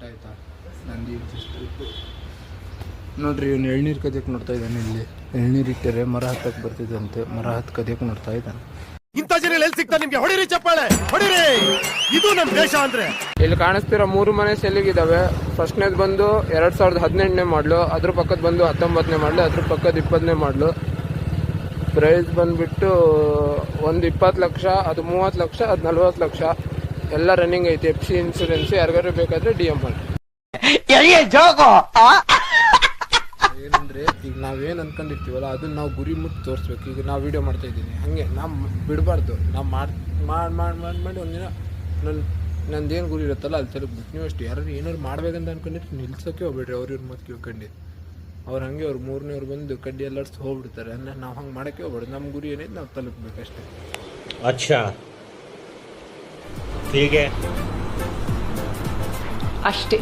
ಆಯ್ತಾ. ನಂದಿ ಟ್ರಿಪ್ಪು ನೋಡ್ರಿ, ಇವನು ಎಳ್ನೀರು ಕದಿಯಕ್ಕೆ ನೋಡ್ತಾ ಇದ್ದಾನೆ. ಇಲ್ಲಿ ಎಳ್ನೀರು ಇಟ್ಟರೆ ಮರ ಹತ್ತಕ್ಕೆ ಬರ್ತಿದ್ದಂತೆ, ಮರ ಹತ್ತು ಕದಿಯಕ್ಕೆ ನೋಡ್ತಾ ಇದ್ದಾನೆ. ಇಂಥ ಜನ ಎಲ್ಲಿ ಸಿಗ್ತಾರೆ ನಿಮ್ಗೆ? ಹೊಡಿರಿ ಚಪ್ಪಾಳೆ, ಹೊಡಿರಿ. ಇದು ನಮ್ಮ ದೇಶ ಅಂದ್ರೆ. ಇಲ್ಲಿ ಕಾಣಿಸ್ತಿರೋ 3 ಮನೆ ಸೆಲ್ಲಿಗಿದಾವೆ. ಫಸ್ಟ್ನೇದು ಬಂದು 2018ನೇ ಮಾಡಲು, ಅದ್ರ ಪಕ್ಕದ ಬಂದು 19ನೇ ಮಾಡಲು, ಅದ್ರ ಪಕ್ಕದ 20ನೇ ಮಾಡಲು. ಪ್ರೈಸ್ ಬಂದ್ಬಿಟ್ಟು ಒಂದು 20 ಲಕ್ಷ, ಅದು 30 ಲಕ್ಷ, ಅದು 40 ಲಕ್ಷ ಎಲ್ಲ ರನ್ನಿಂಗ್ ಐತಿ. FC ಇನ್ಸೂರೆನ್ಸ್ ಯಾರಿಗಾರು ಬೇಕಾದ್ರೆ DM ಮಾಡಿ. ಏನಂದ್ರೆ ಈಗ ನಾವೇನು ಅನ್ಕೊಂಡಿರ್ತೀವಲ್ಲ ಅದನ್ನ ನಾವು ಗುರಿ ಮುಟ್ಟಿ ತೋರಿಸ್ಬೇಕು. ಈಗ ನಾವು ವಿಡಿಯೋ ಮಾಡ್ತಾ ಇದ್ದೀನಿ, ಹಾಗೆ ನಾವು ಬಿಡಬಾರ್ದು. ನಾವು ಮಾಡಿ ಒಂದಿನ ನಂದೇನು ಗುರಿ ಇರುತ್ತಲ್ಲ ಅಲ್ಲಿ ತಲುಪ್ಬೇಕು. ನೀವು ಅಷ್ಟು ಯಾರು ಏನಾದ್ರು ಮಾಡ್ಬೇಕಂತ ಅನ್ಕೊಂಡಿರ್ತೀವಿ, ನಿಲ್ಸೋಕೆ ಹೋಗ್ಬೇಡ್ರಿ. ಅವ್ರ ಮತ್ತೆ ಕೇಳ್ಕೊಂಡು ಅವ್ರು ಹಂಗೆ ಅವ್ರು 3ನೇವ್ರು ಬಂದು ಕಡ್ಡಿ ಎಲ್ಲರ್ಸ್ ಹೋಗ್ಬಿಡ್ತಾರೆ. ಅಂದರೆ ನಾವು ಹಂಗೆ ಮಾಡೋಕ್ಕೆ ಹೋಗ್ಬೇಡ್ದು. ನಮ್ಮ ಗುರಿ ಏನೈತೆ ನಾವು ತಲುಪಬೇಕಷ್ಟೇ. ಅಚ್ಚಾ, ಹೀಗೆ ಅಷ್ಟೇ.